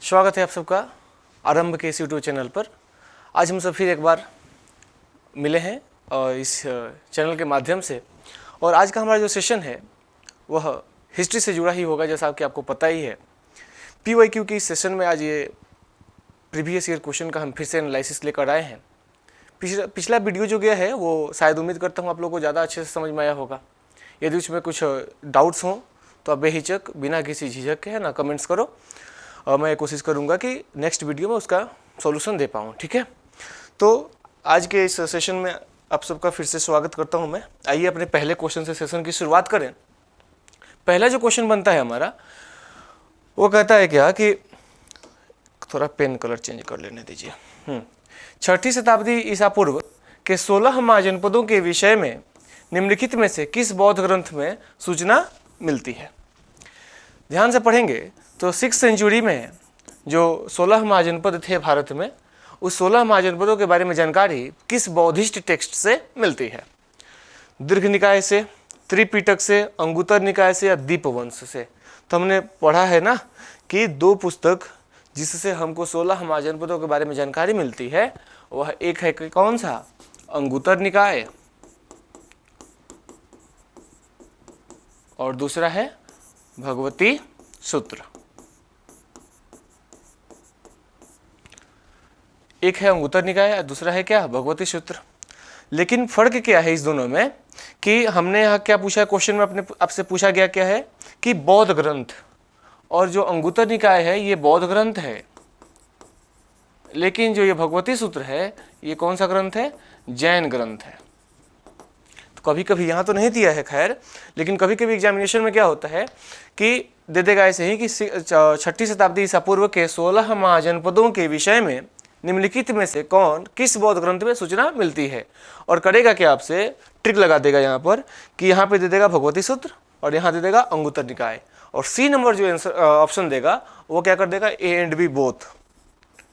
स्वागत है आप सबका आरंभ के इस यूट्यूब चैनल पर। आज हम सब फिर एक बार मिले हैं और इस चैनल के माध्यम से, और आज का हमारा जो सेशन है वह हिस्ट्री से जुड़ा ही होगा। जैसा कि आपको पता ही है, PYQ की इस सेशन में आज ये प्रीवियस ईयर क्वेश्चन का हम फिर से एनालिसिस लेकर आए हैं। पिछला वीडियो जो गया है वो शायद उम्मीद करता हूँ आप लोगों को ज़्यादा अच्छे से समझ में आया होगा। यदि उसमें कुछ डाउट्स हों तो आप बेहिचक बिना किसी झिझक के है ना कमेंट्स करो, और मैं कोशिश करूंगा कि नेक्स्ट वीडियो में उसका सॉल्यूशन दे पाऊँ। ठीक है, तो आज के इस सेशन में आप सबका फिर से स्वागत करता हूं मैं। आइए अपने पहले क्वेश्चन से सेशन की शुरुआत करें। पहला जो क्वेश्चन बनता है हमारा वो कहता है क्या कि थोड़ा पेन कलर चेंज कर लेने दीजिए। 6ठी शताब्दी ईसा पूर्व के 16 महाजनपदों के विषय में निम्नलिखित में से किस बौद्ध ग्रंथ में सूचना मिलती है? ध्यान से पढ़ेंगे तो 6th सेंचुरी में जो 16 महाजनपद थे भारत में, उस 16 महाजनपदों के बारे में जानकारी किस बौद्धिस्ट टेक्स्ट से मिलती है? दीर्घ निकाय से, त्रिपिटक से, अंगुतर निकाय से या दीपवंश से? तो हमने पढ़ा है ना कि दो पुस्तक जिससे हमको 16 महाजनपदों के बारे में जानकारी मिलती है वह एक है कि कौन सा? अंगुतर निकाय, और दूसरा है भगवती सूत्र। एक है अंगुतर निकाय, दूसरा है क्या? भगवती सूत्र। लेकिन फर्क क्या है इस दोनों में कि हमने यहाँ क्या पूछा है क्वेश्चन में, अपने आपसे पूछा गया क्या है कि बौद्ध ग्रंथ, और जो अंगुतर निकाय है ये बौद्ध ग्रंथ है, लेकिन जो ये भगवती सूत्र है ये कौन सा ग्रंथ है? जैन ग्रंथ है। तो कभी कभी यहाँ तो नहीं दिया है खैर, लेकिन कभी कभी एग्जामिनेशन में क्या होता है कि दे देगा ऐसे ही कि 6ठी शताब्दी ईसा पूर्व के 16 महाजनपदों के विषय में निम्नलिखित में से किस बौद्ध ग्रंथ में सूचना मिलती है, और करेगा क्या? आपसे ट्रिक लगा देगा यहाँ पर कि यहाँ पे दे देगा भगवती सूत्र और यहाँ दे देगा अंगुतर निकाय, और सी नंबर जो आंसर ऑप्शन देगा वो क्या कर देगा? A and B both,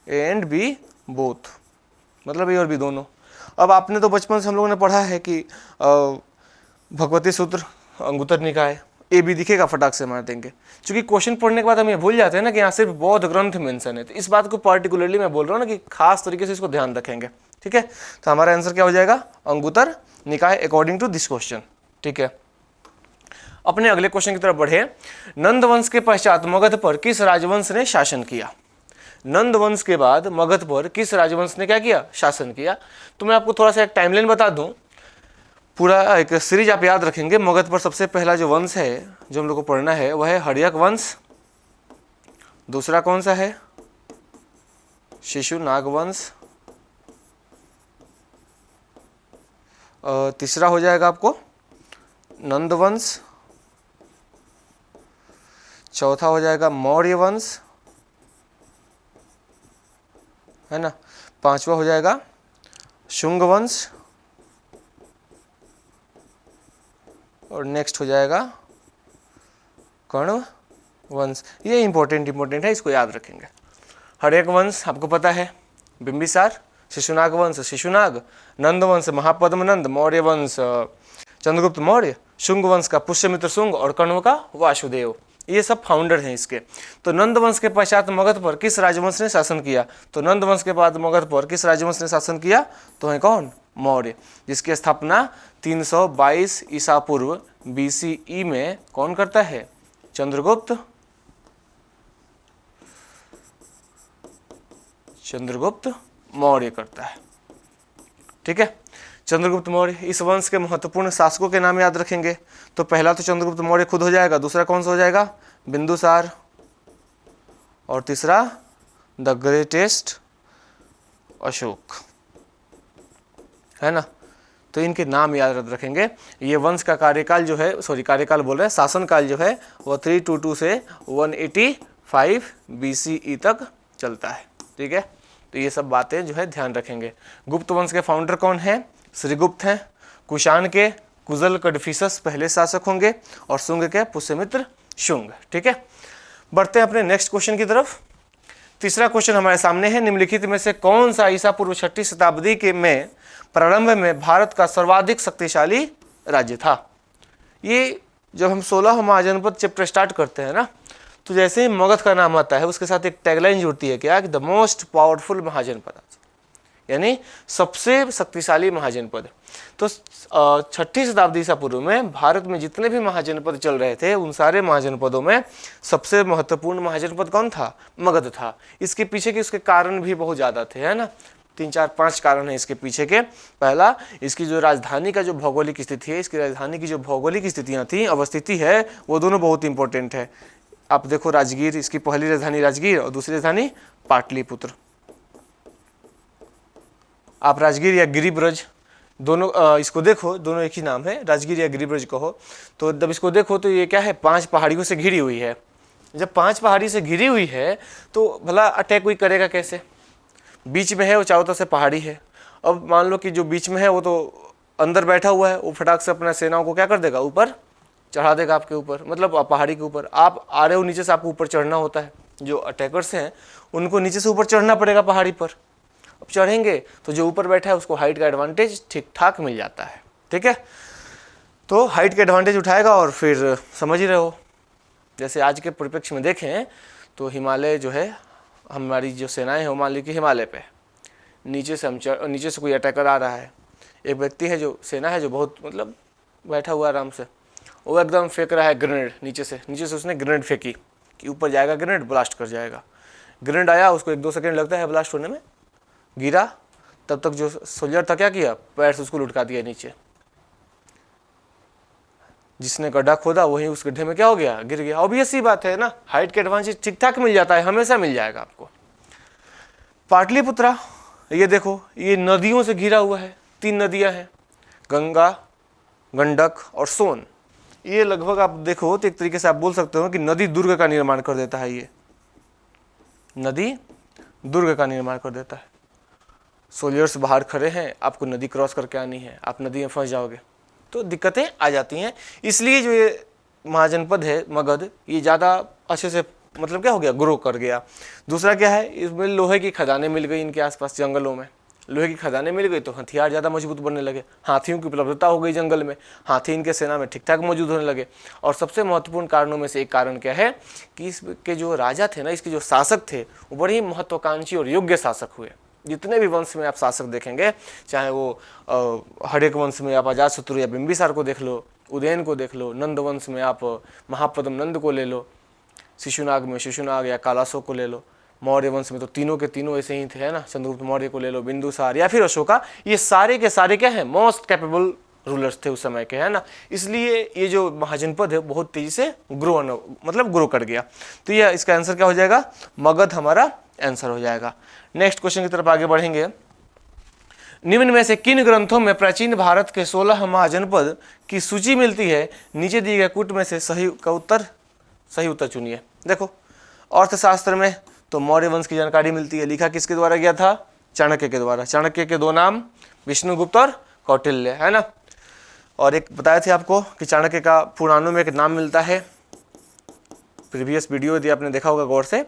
A and B both, मतलब ए और बी दोनों। अब आपने तो बचपन से हम लोगों ने पढ़ा है कि भगवती सूत्र, अंगुतर निकाय, ए भी दिखेगा, फटाक से मार देंगे। क्योंकि क्वेश्चन पढ़ने के बाद हम ये भूल जाते हैं ना कि यहाँ सिर्फ बौद्ध ग्रंथ मेंशन है, तो इस बात को पार्टिकुलरली मैं बोल रहा हूँ ना कि खास तरीके से इसको ध्यान रखेंगे। ठीक है, तो हमारा आंसर क्या हो जाएगा? अंगुतर निकाय अकॉर्डिंग टू दिस क्वेश्चन। ठीक है, अपने अगले क्वेश्चन की तरफ बढ़े। नंद वंश के पश्चात मगध पर किस राजवंश ने शासन किया? नंद वंश के बाद मगध पर किस राजवंश ने क्या किया? शासन किया। तो मैं आपको थोड़ा सा एक टाइमलाइन बता दूं, पूरा एक सीरीज आप याद रखेंगे। मगध पर सबसे पहला जो वंश है जो हम लोग को पढ़ना है वह है हर्यक वंश। दूसरा कौन सा है? शिशुनाग वंश। तीसरा हो जाएगा आपको नंद वंश। चौथा हो जाएगा मौर्य वंश, है ना। पांचवा हो जाएगा शुंग वंश, और नेक्स्ट हो जाएगा कर्ण वंश। ये इंपॉर्टेंट है, इसको याद रखेंगे। हर्यक वंश आपको पता है बिंबिसार, शिशुनाग वंश शिशुनाग, नंद वंश महापद्मनंद, मौर्य वंश चंद्रगुप्त मौर्य, शुंग वंश का पुष्यमित्र शुंग, और कण्व का वासुदेव। ये सब फाउंडर हैं इसके। तो नंद वंश के पश्चात मगध पर किस राजवंश ने शासन किया? तो नंद वंश के बाद मगध पर किस राजवंश ने शासन किया? तो है कौन? मौर्य, जिसकी स्थापना 322 ईसा पूर्व BCE में कौन करता है? चंद्रगुप्त मौर्य करता है। ठीक है, चंद्रगुप्त मौर्य। इस वंश के महत्वपूर्ण शासकों के नाम याद रखेंगे। तो पहला तो चंद्रगुप्त मौर्य खुद हो जाएगा, दूसरा कौन सा हो जाएगा? बिंदुसार, और तीसरा द ग्रेटेस्ट अशोक, है ना। तो इनके नाम याद रखेंगे। ये वंश का कार्यकाल जो है, कार्यकाल बोल रहे हैं, शासनकाल जो है वह 322 से 185 BCE तक चलता है। ठीक है, तो ये सब बातें जो है ध्यान रखेंगे। गुप्त वंश के फाउंडर कौन है? श्रीगुप्त हैं। कुषाण के कुजल कडफिसस पहले शासक होंगे, और शुंग के पुष्यमित्र शुंग। ठीक है, बढ़ते हैं अपने नेक्स्ट क्वेश्चन की तरफ। तीसरा क्वेश्चन हमारे सामने है, निम्नलिखित में से कौन सा ईसा पूर्व 6ठी शताब्दी के में प्रारंभ में भारत का सर्वाधिक शक्तिशाली राज्य था? ये जब हम 16 महाजनपद चैप्टर स्टार्ट करते हैं ना, तो जैसे ही मगध का नाम आता है उसके साथ एक टैगलाइन जुड़ती है क्या, कि द मोस्ट पावरफुल महाजनपद, यानी सबसे शक्तिशाली महाजनपद। तो 6ठी शताब्दी ईसा पूर्व में भारत में जितने भी महाजनपद चल रहे थे उन सारे महाजनपदों में सबसे महत्वपूर्ण महाजनपद कौन था, मगध था। इसके पीछे के उसके कारण भी बहुत ज़्यादा थे, है ना, 3 4 5 कारण है इसके पीछे के। पहला, इसकी जो राजधानी का जो भौगोलिक स्थिति है, इसकी राजधानी की जो भौगोलिक स्थितियाँ थी, अवस्थिति है, वो दोनों बहुत इंपॉर्टेंट है। आप देखो राजगीर, इसकी पहली राजधानी राजगीर और दूसरी राजधानी पाटलिपुत्र। आप राजगीर या गिरिब्रज दोनों इसको देखो, दोनों एक ही नाम है, राजगीर या गिरिब्रज कहो। तो जब इसको देखो तो ये क्या है, 5 पहाड़ियों से घिरी हुई है। जब 5 पहाड़ी से घिरी हुई है तो भला अटैक कोई करेगा कैसे, बीच में है, वो चारों तरफ से पहाड़ी है। अब मान लो कि जो बीच में है वो तो अंदर बैठा हुआ है, वो फटाक से अपना सेनाओं को क्या कर देगा, ऊपर चढ़ा देगा आपके ऊपर, मतलब पहाड़ी के ऊपर। आप आ रहे हो नीचे से, आपको ऊपर चढ़ना होता है, जो अटैकर्स हैं उनको नीचे से ऊपर चढ़ना पड़ेगा पहाड़ी पर। अब चढ़ेंगे तो जो ऊपर बैठा है उसको हाइट का एडवांटेज ठीक ठाक मिल जाता है, ठीक है। तो हाइट का एडवांटेज उठाएगा और फिर समझ ही रहे हो, जैसे आज के परिप्रेक्ष्य में देखें तो हिमालय जो है, हमारी जो सेनाएं हैं वो मान ली कि हिमालय पे, नीचे से नीचे से कोई अटैकर आ रहा है, एक व्यक्ति है जो सेना है जो बहुत मतलब बैठा हुआ आराम से, वो एकदम फेंक रहा है ग्रेनेड, नीचे से उसने ग्रेनेड फेंकी कि ऊपर जाएगा ग्रेनेड, ब्लास्ट कर जाएगा। ग्रेनेड आया, उसको 1-2 सेकंड लगता है ब्लास्ट होने में, गिरा, तब तक जो सोल्जर था क्या किया, पैर से उसको लुढ़का दिया नीचे। जिसने गड्ढा खोदा वही उस गड्ढे में क्या हो गया, गिर गया। ऑब्वियस सी बात है ना, हाइट के एडवांटेज ठीक ठाक मिल जाता है, हमेशा मिल जाएगा आपको। पाटलिपुत्रा, ये देखो, ये नदियों से घिरा हुआ है, 3 नदियां हैं, गंगा, गंडक और सोन। ये लगभग आप देखो तो एक तरीके से आप बोल सकते हो कि नदी दुर्ग का निर्माण कर देता है। ये नदी दुर्ग का निर्माण कर देता है। सोल्जर्स बाहर खड़े हैं, आपको नदी क्रॉस करके आनी है, आप नदी में फंस जाओगे तो दिक्कतें आ जाती हैं। इसलिए जो ये महाजनपद है मगध, ये ज़्यादा अच्छे से मतलब क्या हो गया, ग्रो कर गया। दूसरा क्या है, इसमें लोहे की खदानें मिल गई, इनके आसपास जंगलों में लोहे की खदानें मिल गई तो हथियार ज़्यादा मजबूत बनने लगे, हाथियों की उपलब्धता हो गई जंगल में, हाथी इनके सेना में ठीक ठाक मौजूद होने लगे। और सबसे महत्वपूर्ण कारणों में से एक कारण क्या है कि इसके जो राजा थे ना, इसके जो शासक थे, वो बड़े ही महत्वाकांक्षी और योग्य शासक हुए। जितने भी वंश में आप शासक देखेंगे, चाहे वो हड़ेक वंश में आप अजातशत्रु या बिंबिसार को देख लो, उदयन को देख लो, नंद वंश में आप महापद्म नंद को ले लो, शिशुनाग में शिशुनाग या कालाशोक को ले लो, मौर्य वंश में तो तीनों के तीनों ऐसे ही थे, है ना, चंद्रगुप्त मौर्य को ले लो, बिंदुसार या फिर अशोका, ये सारे के सारे क्या है, मोस्ट कैपेबल रूलर्स थे उस समय के, है ना। इसलिए ये जो महाजनपद है बहुत तेजी से ग्रो कर गया। तो ये इसका आंसर क्या हो जाएगा, मगध हमारा आंसर हो जाएगा। नेक्स्ट क्वेश्चन की तरफ आगे बढ़ेंगे। निम्न में से किन ग्रंथों में प्राचीन भारत के 16 महाजनपद की सूची मिलती है, नीचे दिए गए कूट में से सही उत्तर चुनिए। देखो, अर्थशास्त्र में तो मौर्य वंश की जानकारी मिलती है, लिखा किसके द्वारा गया था, चाणक्य के द्वारा। चाणक्य के 2 नाम, विष्णुगुप्त और कौटिल्य, है ना। और एक बताए थे आपको कि चाणक्य का पुराणों में एक नाम मिलता है, प्रीवियस वीडियो यदि आपने देखा होगा गौर से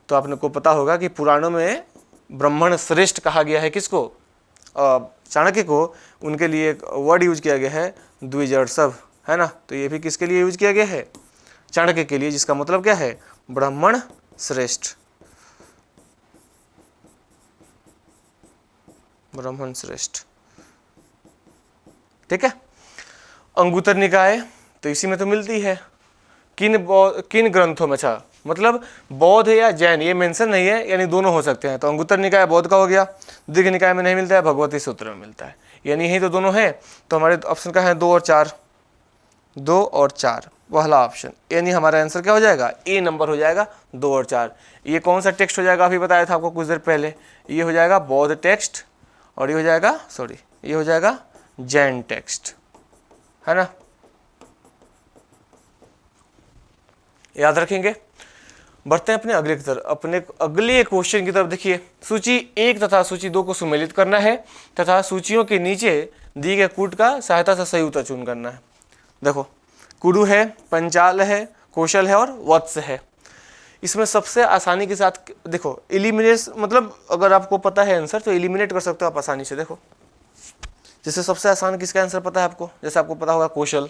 तो आपने को पता होगा कि पुराणों में ब्राह्मण श्रेष्ठ कहा गया है किसको, चाणक्य को। उनके लिए एक वर्ड यूज किया गया है द्विजर्षभ, है ना। तो ये भी किसके लिए यूज किया गया है, चाणक्य के लिए, जिसका मतलब क्या है, ब्राह्मण श्रेष्ठ, ब्राह्मण श्रेष्ठ, ठीक है। अंगुत्तर निकाय तो इसी में तो मिलती है। किन ग्रंथों में, अच्छा मतलब बौद्ध या जैन, ये मेंशन नहीं है, यानी दोनों हो सकते हैं। तो अंगुत्तर निकाय बौद्ध का हो गया, दीर्घ निकाय में नहीं मिलता है, भगवती सूत्र में मिलता है, यानी यही तो दोनों हैं। तो हमारे ऑप्शन का है 2 और 4, 2 और 4 पहला ऑप्शन, यानी हमारा आंसर क्या हो जाएगा, ए नंबर हो जाएगा, 2 और 4। ये कौन सा टेक्स्ट हो जाएगा, अभी बताया था आपको कुछ देर पहले, ये हो जाएगा बौद्ध टेक्स्ट और ये हो जाएगा ये हो जाएगा जैन टेक्स्ट, है ना, याद रखेंगे। बढ़ते हैं अपने अगले क्वेश्चन की तरफ। देखिए, सूची 1 तथा सूची 2 को सुमेलित करना है तथा सूचियों के नीचे दिए गए कूट का सहायता से सही उत्तर चुन करना है। देखो, कुरु है, पंचाल है, कौशल है और वत्स है। इसमें सबसे आसानी के साथ देखो, एलिमिनेट मतलब अगर आपको पता है आंसर तो एलिमिनेट कर सकते हो आप आसानी से। देखो, जैसे सबसे आसान किसका आंसर पता है आपको, जैसे आपको पता होगा कौशल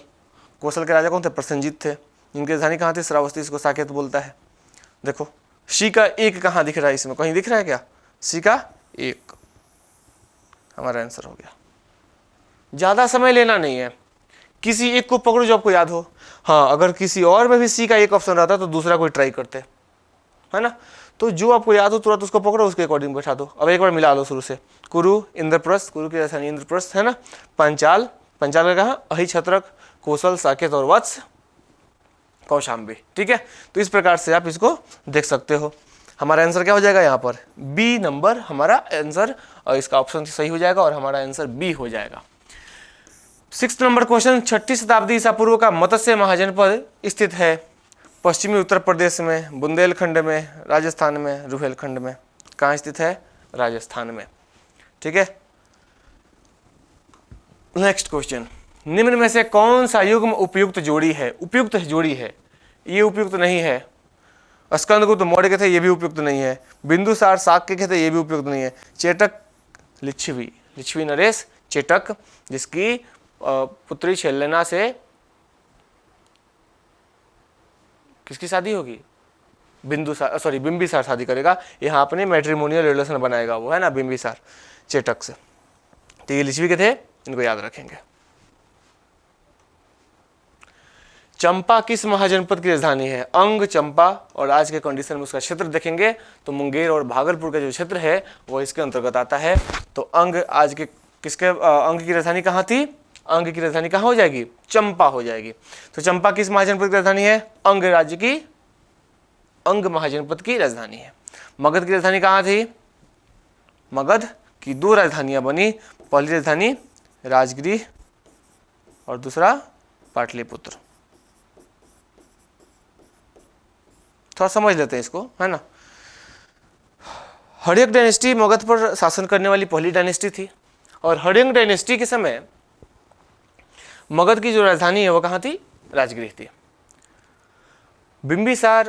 के राजा कौन थे, प्रसेनजीत थे, जिनकी राजधानी कहाँ थी, श्रावस्ती, इसको साकेत बोलता है। देखो सी का एक कहाँ दिख रहा है, इसमें कहीं दिख रहा है क्या? सी का एक हमारा आंसर हो गया। ज़्यादा समय लेना नहीं है, किसी एक को पकड़ो जो आपको याद हो। हाँ, अगर किसी और में भी सी का एक ऑप्शन रहता तो दूसरा कोई ट्राई करते, है ना। तो जो आपको याद हो तुरंत उसको पकड़ो, उसके अकॉर्डिंग बैठा दो। अब एक बार मिला लो शुरू से। कुरु, इंद्रप्रस्थ, कुरु की राजधानी इंद्रप्रस्थ, है ना। पंचाल, पंचाल का कहा अहिछत्रक, कौशल, साकेत और वत्स, कौशाम्बी। ठीक है, तो इस प्रकार से आप इसको देख सकते हो। हमारा आंसर क्या हो जाएगा यहाँ पर? बी नंबर हमारा आंसर, और इसका ऑप्शन सही हो जाएगा और हमारा आंसर बी हो जाएगा। 6 नंबर क्वेश्चन, 6ठी शताब्दी ईसा पूर्व का मत्स्य महाजनपद स्थित है पश्चिमी उत्तर प्रदेश में, बुंदेलखंड में, राजस्थान में, रुहेलखंड में। कहाँ स्थित है? राजस्थान में। ठीक है, नेक्स्ट क्वेश्चन, निम्न में से कौन सा युग्म उपयुक्त जोड़ी है? उपयुक्त जोड़ी है, ये उपयुक्त नहीं है। स्कंदगुप्त मौर्य के थे, ये भी उपयुक्त नहीं है। बिंदुसार शाक्य के थे, ये भी उपयुक्त नहीं है। चेटक लिच्छवी, लिच्छवी नरेश चेटक, जिसकी पुत्री छेलेना से किसकी शादी होगी? बिंदुसार, सॉरी बिंबिसार शादी करेगा। यहाँ अपने मैट्रिमोनियल रिलेशन बनाएगा वो, है ना, बिंबिसार चेटक से। तो ये लिच्छवी के थे, इनको याद रखेंगे। चंपा किस महाजनपद की राजधानी है? अंग, चंपा, और आज के कंडीशन में उसका क्षेत्र देखेंगे तो मुंगेर और भागलपुर का जो क्षेत्र है वो इसके अंतर्गत आता है। तो अंग आज के किसके, अंग की राजधानी कहाँ थी? अंग की राजधानी कहाँ हो जाएगी? चंपा हो जाएगी। तो चंपा किस महाजनपद की राजधानी है? अंग राज्य की, अंग महाजनपद की राजधानी है। मगध की राजधानी कहाँ थी? मगध की 2 राजधानियां बनी, पहली राजधानी राजगिरी और दूसरा पाटलिपुत्र। थोड़ा समझ लेते हैं इसको, है ना। हड़यक डायनेस्टी मगध पर शासन करने वाली पहली डायनेस्टी थी, और हड़यक डायनेस्टी के समय मगध की जो राजधानी है वो कहाँ थी? राजगिरी थी। बिंबिसार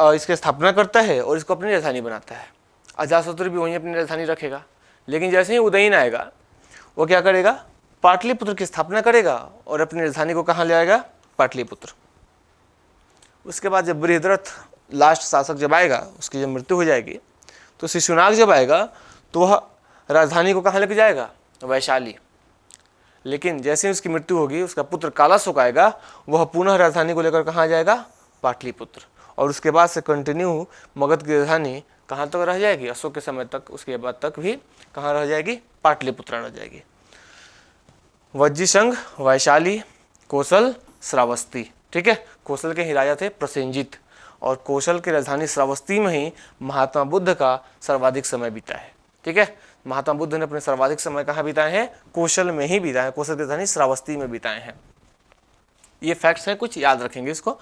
इसकी स्थापना करता है और इसको अपनी राजधानी बनाता है। अजातशत्रु भी वहीं अपनी राजधानी रखेगा, लेकिन जैसे ही उदयन आएगा वो क्या करेगा? पाटलिपुत्र की स्थापना करेगा और अपनी राजधानी को कहाँ ले आएगा? पाटलिपुत्र। उसके बाद जब बृहद्रथ लास्ट शासक जब आएगा, उसकी जब मृत्यु हो जाएगी, तो शिशुनाग जब आएगा तो वह राजधानी को कहाँ लेके जाएगा? वैशाली। लेकिन जैसे ही उसकी मृत्यु होगी, उसका पुत्र कालाशोक आएगा, वह पुनः राजधानी को लेकर कहाँ जाएगा? पाटलिपुत्र। और उसके बाद से कंटिन्यू मगध की राजधानी कहाँ तक रह जाएगी? अशोक के समय तक, उसके बाद तक भी कहाँ रह जाएगी? पाटलिपुत्र रह जाएगी। वज्जीसंघ, वैशाली, कौशल, श्रावस्ती। ठीक है, कौशल के ही राजा थे प्रसेनजित, और कौशल की राजधानी श्रावस्ती में ही महात्मा बुद्ध का सर्वाधिक समय बीता है। ठीक है, महात्मा बुद्ध ने अपने सर्वाधिक समय कहाँ बिताए हैं? कौशल में ही बिताए हैं, कौशल की राजधानी श्रावस्ती में बिताए हैं। ये फैक्ट्स हैं, कुछ याद रखेंगे इसको।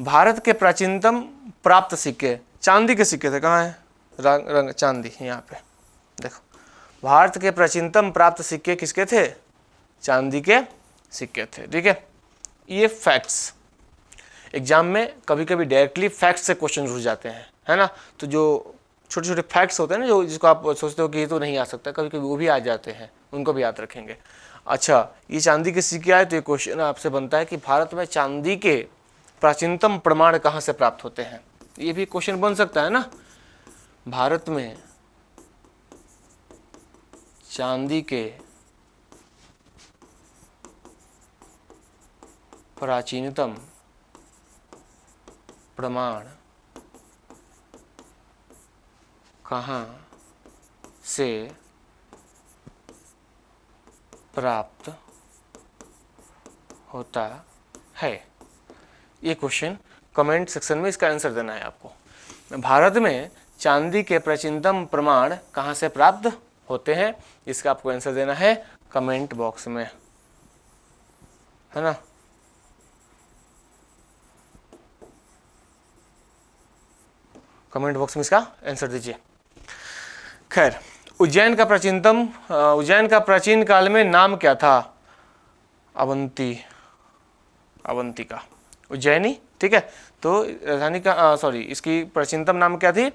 भारत के प्राचीनतम प्राप्त सिक्के चांदी के सिक्के थे, कहाँ है? रंग चांदी, यहाँ पे देखो। भारत के प्राचीनतम प्राप्त सिक्के किसके थे? चांदी के सिक्के थे। ठीक है, ये फैक्ट्स एग्जाम में कभी कभी डायरेक्टली फैक्ट्स से क्वेश्चन रुक जाते हैं, है ना। तो जो छोटे छोटे फैक्ट्स होते हैं ना, जो जिसको आप सोचते हो कि ये तो नहीं आ सकता, कभी कभी वो भी आ जाते हैं, उनको भी याद रखेंगे। अच्छा, ये चांदी के सिक्के आए तो ये क्वेश्चन आपसे बनता है कि भारत में चांदी के प्राचीनतम प्रमाण कहाँ से प्राप्त होते हैं? ये भी क्वेश्चन बन सकता है ना। भारत में चांदी के प्राचीनतम प्रमाण कहाँ से प्राप्त होता है? ये क्वेश्चन कमेंट सेक्शन में इसका आंसर देना है आपको। भारत में चांदी के प्राचीनतम प्रमाण कहाँ से प्राप्त होते हैं, इसका आपको आंसर देना है कमेंट बॉक्स में, है ना। कमेंट बॉक्स में इसका आंसर दीजिए। खैर, उज्जैन का प्राचीन काल में नाम क्या था? अवंतिका, उज्जैनी। ठीक है, तो राजधानी का इसकी प्राचीनतम नाम क्या थी?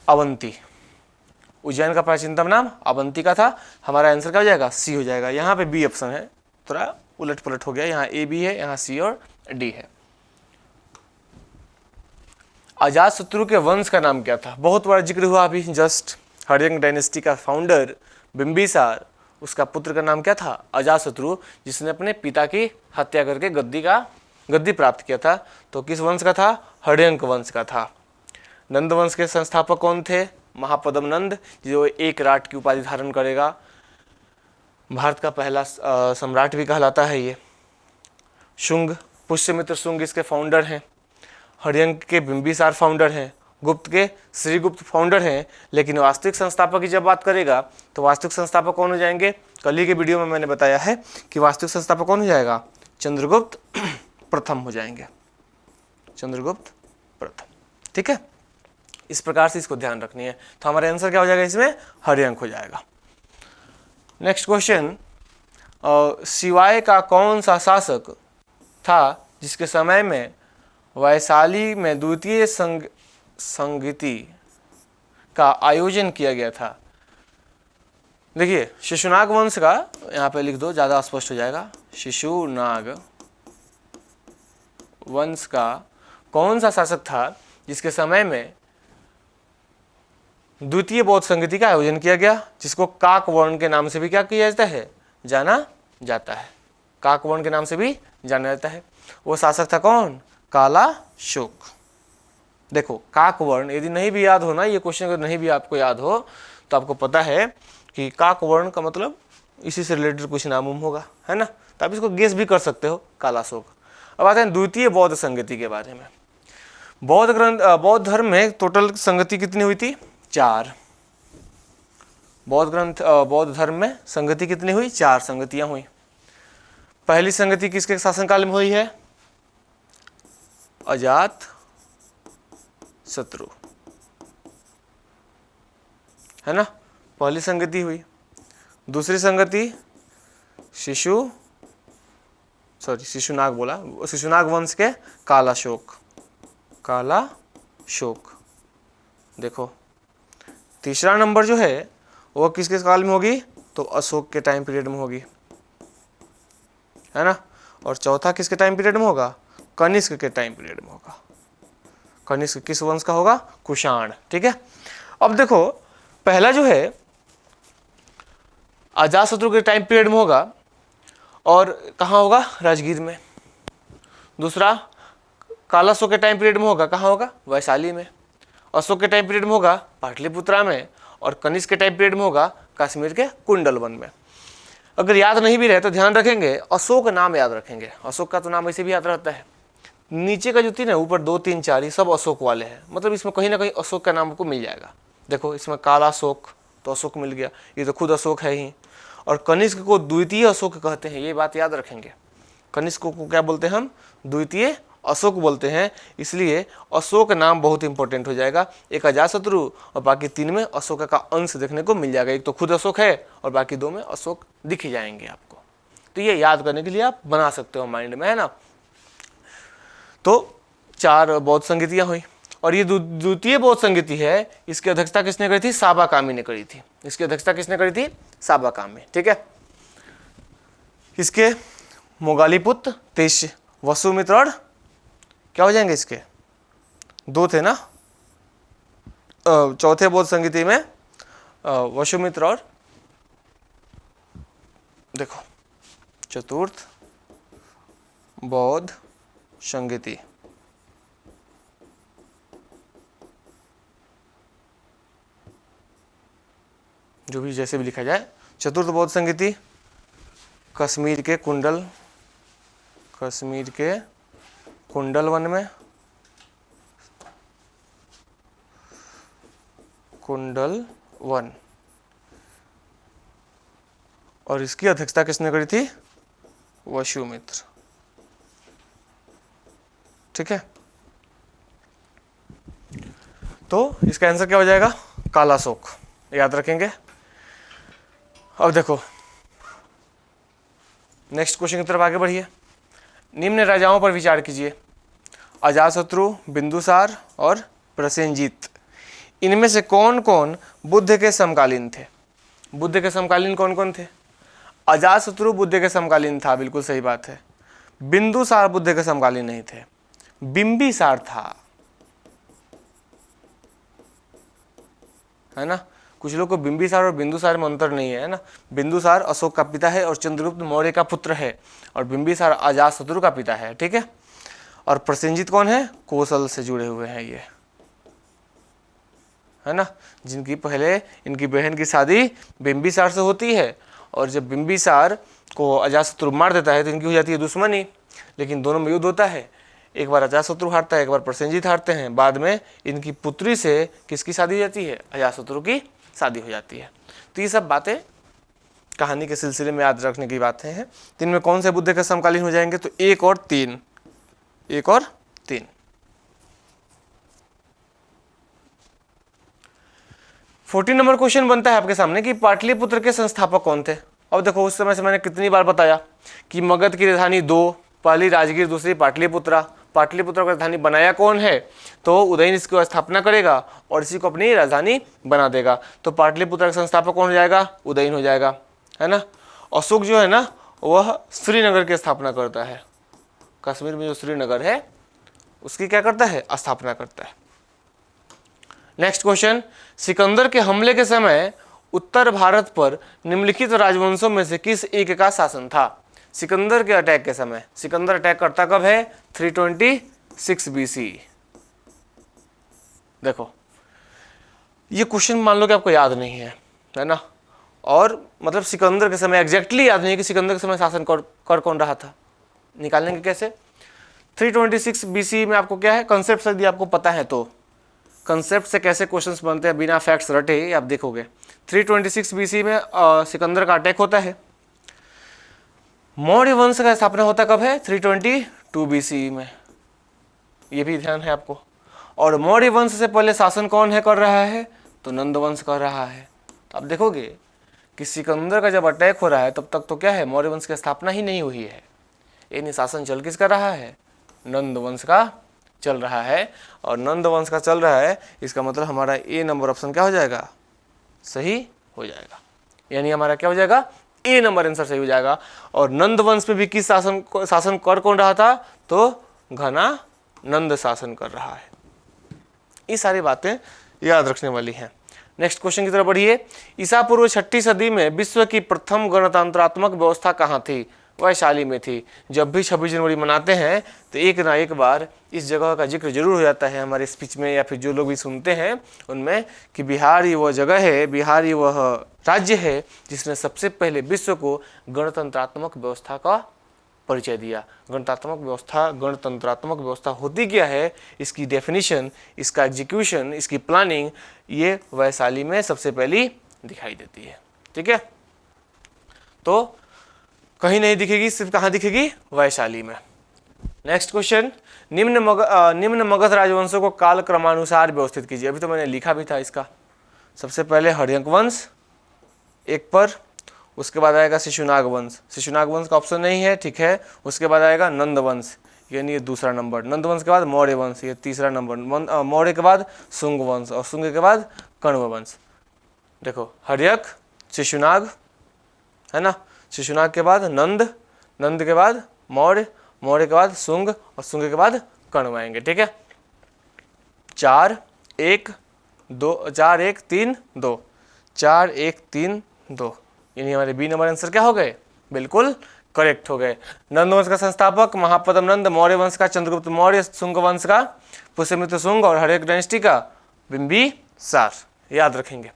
अवंती। उज्जैन का प्राचीनतम नाम अवंतिका था। हमारा आंसर क्या हो जाएगा? सी हो जाएगा। यहाँ पे बी ऑप्शन है, थोड़ा उलट पुलट हो गया, यहाँ ए बी है, यहाँ सी और डी है। अजातशत्रु के वंश का नाम क्या था? बहुत बड़ा जिक्र हुआ अभी जस्ट। हर्यंक डायनेस्टी का फाउंडर बिंबिसार, उसका पुत्र का नाम क्या था? अजातशत्रु, जिसने अपने पिता की हत्या करके गद्दी प्राप्त किया था। तो किस वंश का था? हर्यंक वंश का था। नंद वंश के संस्थापक कौन थे? महापद्म नंद, जो एक राट की उपाधि धारण करेगा। भारत का पहला सम्राट भी कहलाता है ये। शुंग, पुष्यमित्र शुंग इसके फाउंडर हैं। हर्यंक के बिंबिसार फाउंडर हैं। गुप्त के श्रीगुप्त फाउंडर हैं। लेकिन वास्तविक संस्थापक की जब बात करेगा तो वास्तविक संस्थापक कौन हो जाएंगे? कल ही के वीडियो में मैंने बताया है कि वास्तविक संस्थापक कौन हो जाएगा? चंद्रगुप्त प्रथम हो जाएंगे। चंद्रगुप्त प्रथम। ठीक है, इस प्रकार से इसको ध्यान रखनी है। तो हमारा आंसर क्या हो जाएगा इसमें? हर्यंक हो जाएगा। नेक्स्ट क्वेश्चन, शिवाय का कौन सा शासक था जिसके समय में वैशाली में द्वितीय संगीति का आयोजन किया गया था? देखिए, शिशुनाग वंश का यहाँ पे लिख दो, ज़्यादा स्पष्ट हो जाएगा। शिशुनाग वंश का कौन सा शासक था जिसके समय में द्वितीय बौद्ध संगीति का आयोजन किया गया, जिसको काकवर्ण के नाम से भी क्या किया जाता है? जाना जाता है। काकवर्ण के नाम से भी जाना जाता है। वो शासक था कौन? कालाशोक। देखो, काकवर्ण यदि नहीं भी याद हो ना, ये क्वेश्चन अगर नहीं भी आपको याद हो तो आपको पता है कि काकवर्ण का मतलब इसी से रिलेटेड कुछ नाम होगा, है ना? तो आप इसको गेस भी कर सकते हो, कालाशोक। अब आते हैं द्वितीय बौद्ध संगति के बारे में। बौद्ध धर्म में टोटल संगति कितनी हुई थी? 4। बौद्ध धर्म में संगति कितनी हुई? 4 संगतियां हुई। पहली संगति किसके शासनकाल में हुई है? अजात शत्रु, है ना? पहली संगति हुई। दूसरी संगति शिशुनाग वंश के कालाशोक। देखो, तीसरा नंबर जो है वो किसके काल में होगी? तो अशोक के टाइम पीरियड में होगी, है ना? और चौथा किसके टाइम पीरियड में होगा? कनिष्क के टाइम पीरियड में होगा। कनिष्क किस वंश का होगा? कुषाण। ठीक है, अब देखो, पहला जो है अजातशत्रु के टाइम पीरियड में होगा और कहाँ होगा? राजगीर में। दूसरा कालाशोक के टाइम पीरियड में होगा, कहाँ होगा? वैशाली में। अशोक के टाइम पीरियड में होगा पाटलिपुत्रा में। और कनिष्क के टाइम पीरियड में होगा कश्मीर के कुंडलवन में। अगर याद नहीं भी रहे तो ध्यान रखेंगे, अशोक नाम याद रखेंगे। अशोक का तो नाम ऐसे भी याद रहता है। नीचे का जो 3 है, ऊपर 2, 3, 4 ये सब अशोक वाले हैं। मतलब इसमें कहीं ना कहीं अशोक का नाम आपको मिल जाएगा। देखो, इसमें कालाशोक तो अशोक मिल गया, ये तो खुद अशोक है ही। और कनिष्क को द्वितीय अशोक कहते हैं, ये बात याद रखेंगे। कनिष्क को क्या बोलते हैं हम? द्वितीय अशोक बोलते हैं। इसलिए अशोक नाम बहुत इंपॉर्टेंट हो जाएगा। एक अजातशत्रु और बाकी 3 में अशोक का अंश देखने को मिल जाएगा। एक तो खुद अशोक है और बाकी 2 में अशोक दिख जाएंगे आपको। तो ये याद करने के लिए आप बना सकते हो माइंड में, है ना? तो 4 बौद्ध संगतियां हुई। और ये द्वितीय बौद्ध संगति है, इसकी अध्यक्षता किसने करी थी? साबाकामी ने करी थी। इसकी अध्यक्षता किसने करी थी? साबाकामी। ठीक है, इसके मोगालीपुत्र तेज वसुमित्र और क्या हो जाएंगे? इसके 2 थे ना। चौथे बौद्ध संगति में वसुमित्र और देखो चतुर्थ बौद्ध संगति। जो भी जैसे भी लिखा जाए, चतुर्थ बौद्ध संगति कश्मीर के कुंडलवन में, कुंडलवन। और इसकी अध्यक्षता किसने करी थी? वसुमित्र। ठीक है, तो इसका आंसर क्या हो जाएगा? कालाशोक। याद रखेंगे। अब देखो, नेक्स्ट क्वेश्चन की तरफ आगे बढ़िए। निम्न राजाओं पर विचार कीजिए। अजातशत्रु, बिंदुसार और प्रसेनजीत, इनमें से कौन कौन बुद्ध के समकालीन थे? बुद्ध के समकालीन कौन कौन थे? अजातशत्रु बुद्ध के समकालीन था, बिल्कुल सही बात है। बिंदुसार बुद्ध के समकालीन नहीं थे, बिंबिसार था। है ना। कुछ लोग को बिंबिसार और बिंदुसार में अंतर नहीं है ना। बिंदुसार अशोक का पिता है और चंद्रगुप्त मौर्य का पुत्र है, और बिंबिसार अजातशत्रु का पिता है, ठीक है। और प्रसेनजीत कौन है, कौशल से जुड़े हुए हैं ये, है ना, जिनकी पहले इनकी बहन की शादी बिंबिसार से होती है, और जब बिंबिसार को अजातशत्रु मार देता है तो इनकी हो जाती है दुश्मनी, लेकिन दोनों में युद्ध होता है, एक बार अजातशत्रु हारता है, एक बार प्रसेनजीत हारते हैं, बाद में इनकी पुत्री से किसकी शादी हो जाती है, अजातशत्रु की शादी हो जाती है। तो ये सब बातें कहानी के सिलसिले में याद रखने की बातें हैं। तो इनमें कौन से बुद्ध के समकालीन हो जाएंगे, तो 1 और 3, 1 और 3। 14 नंबर क्वेश्चन बनता है आपके सामने कि पाटलिपुत्र के संस्थापक कौन थे। अब देखो उस समय से मैंने कितनी बार बताया कि मगध की राजधानी 2, पहली राजगीर, दूसरी पाटलिपुत्रा। पाटलिपुत्र का राजधानी बनाया कौन है, तो उदयन इसकी स्थापना करेगा और इसी को अपनी राजधानी बना देगा। तो पाटलिपुत्र का संस्थापक कौन हो जाएगा, उदयन हो जाएगा, है ना। अशोक जो है ना वह श्रीनगर की स्थापना करता है, कश्मीर में जो श्रीनगर है उसकी क्या करता है, स्थापना करता है। नेक्स्ट क्वेश्चन, सिकंदर के हमले के समय उत्तर भारत पर निम्नलिखित राजवंशों में से किस एक का शासन था। सिकंदर के अटैक के समय, सिकंदर अटैक करता कब है, 326 BC। देखो ये क्वेश्चन मान लो कि आपको याद नहीं है ना, और मतलब सिकंदर के समय एग्जैक्टली याद नहीं है कि सिकंदर के समय शासन कर कौन रहा था, निकालेंगे कैसे। 326 BC में आपको क्या है, कंसेप्ट यदि आपको पता है तो कंसेप्ट से कैसे क्वेश्चंस बनते हैं बिना फैक्ट्स रटे आप देखोगे। 326 BC में सिकंदर का अटैक होता है। मौर्य वंश का स्थापना होता कब है, 322 BC में, ये भी ध्यान है आपको। और मौर्य वंश से पहले शासन कौन है कर रहा है, तो नंद वंश कर रहा है। तो आप देखोगे कि सिकंदर का जब अटैक हो रहा है तब तक तो क्या है, मौर्य वंश की स्थापना ही नहीं हुई है, यानी शासन चल किसका रहा है, नंद वंश का चल रहा है। और नंद वंश का चल रहा है, इसका मतलब हमारा ए नंबर ऑप्शन क्या हो जाएगा, सही हो जाएगा, यानी हमारा क्या हो जाएगा, ए नंबर आंसर सही हो जाएगा। और नंद वंश में भी किस शासन कर कौन रहा था, तो घना नंद शासन कर रहा है। ये सारी बातें याद रखने वाली हैं। नेक्स्ट क्वेश्चन की तरफ बढ़िए। ईसा पूर्व 6ठी सदी में विश्व की प्रथम गणतंत्रात्मक व्यवस्था कहाँ थी, वैशाली में थी। जब भी 26 जनवरी मनाते हैं तो एक ना एक बार इस जगह का जिक्र जरूर हो जाता है हमारे स्पीच में, या फिर जो लोग भी सुनते हैं उनमें, कि बिहार ही वह जगह है, बिहार ही वह राज्य है जिसने सबसे पहले विश्व को गणतंत्रात्मक व्यवस्था का परिचय दिया। गणतंत्रात्मक व्यवस्था होती क्या है, इसकी डेफिनेशन, इसका एग्जीक्यूशन, इसकी प्लानिंग, ये वैशाली में सबसे पहली दिखाई देती है। ठीक है, तो कहीं नहीं दिखेगी, सिर्फ कहाँ दिखेगी, वैशाली में। नेक्स्ट क्वेश्चन, निम्न मगध राजवंशों को काल क्रमानुसार व्यवस्थित कीजिए। अभी तो मैंने लिखा भी था इसका। सबसे पहले हर्यक वंश एक पर, उसके बाद आएगा शिशुनाग वंश। शिशुनाग वंश का ऑप्शन नहीं है, ठीक है। उसके बाद आएगा नंद वंश, यानी ये दूसरा नंबर। नंद वंश के बाद मौर्य वंश, ये तीसरा नंबर। मौर्य के बाद शुंग वंश, और शुंग के बाद कण्व वंश। देखो हर्यक, शिशुनाग, है ना, शिशुनाग के बाद नंद, नंद के बाद मौर्य, मौर्य के बाद शुंग, और शुंग के बाद कण्व आएंगे। ठीक है, 4 1 2, 4 1 3 2, 4 1 3 2, यानी हमारे बी नंबर आंसर क्या हो गए, बिल्कुल करेक्ट हो गए। नंद वंश का संस्थापक महापद्म नंद, मौर्य वंश का चंद्रगुप्त मौर्य, शुंग वंश का पुष्यमित्र शुंग, और हर्यक डायनेस्टी का बिंबिसार। याद रखेंगे।